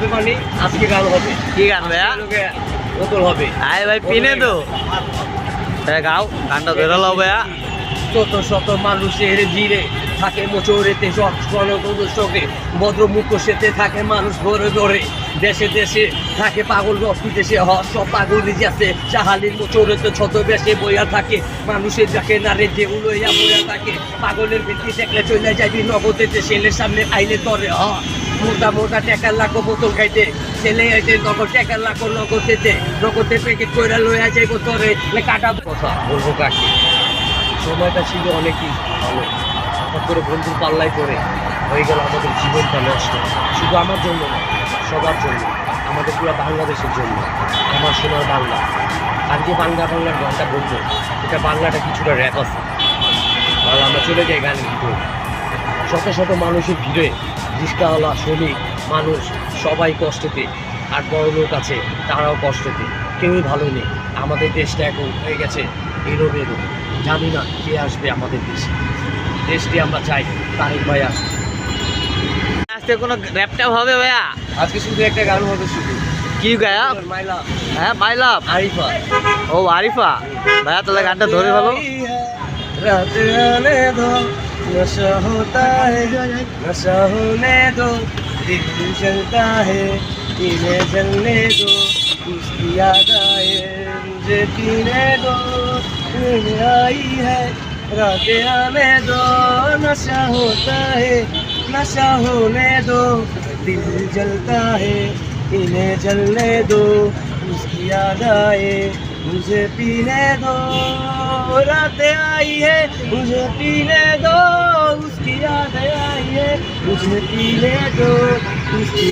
হবে মানে আজকে গান হবে। কি গান ভাইয়া? বোতল হবে। আয় ভাই পিনে তো গাও গানটা ধরে লো ভাইয়া। শত শত মানুষের ভিড়ে থাকে মোচরেতে জনগণে ভদ্র মুখোশেতে থাকে মানুষ ঘরে ঘরে দেশে দেশে থাকে পাগল রক্তি দেশে সব পাগল আছে চাহালির মোচরেতে ছত বেশে বইয়া থাকে মানুষের যাকে নারে ঢেউ লইয়া বইয়া থাকে পাগলের ভিত্তি দেখলে চলে যাবি নগদেতে ছেলের সামনে আইলে তরে মোটা মোটা টাকার লাখো বোতল খাইতে ছেলে আইতে নগদ টাকার লাখো নগদেতে নগদে প্যাকেট কইরা লইয়া যাইব তরে কাটা কথা বলবো কাকি সময়টা ছিল অনেকই ভালো হঠাৎ করে বন্ধুর পাল্লায় পড়ে হয়ে গেল আমাদের জীবনটা নষ্ট শুধু আমার জন্য না সবার জন্য আমাদের পুরো বাংলাদেশের জন্য আমার সোনার বাংলা আর যে বাংলার গানটা বলবো এটা বাংলাটা কিছুটা র্যাপ আছে তাহলে আমরা চলে যাই গানের ভিতরে শত শত মানুষের ভিড়ে রিস্কাওয়ালা শ্রমিক মানুষ সবাই কষ্টেতে আর বড় লোক আছে তারাও কষ্টেতে কেউই ভালো নেই আমাদের দেশটা এখন হয়ে গেছে এলোমেলো জানি না কে আসবে আমাদের দেশটি আমরা চাই তারেক ভাই আসবে। আজকে কোনো র্যাপটা হবে ভাইয়া? আজকে শুধু একটা গান হবে শুধু। কি গায়া? মাই লাভ। হ্যাঁ মাই লাভ আরিফা। ও আরিফা ভাইয়া তাহলে গানটা ধরে ভালো। रात आने दो नशा होता है नशा होने दो दिल जलता है इन्हें जलने दो उसकी याद आए मुझे पीने दो नींद आई है रात आने दो नशा होता है नशा होने दो दिल जलता है इन्हें जलने दो उसकी याद आए मुझे पीने दो रात आई है मुझे पीने दो उसकी याद आई है मुझे पीने दो उसकी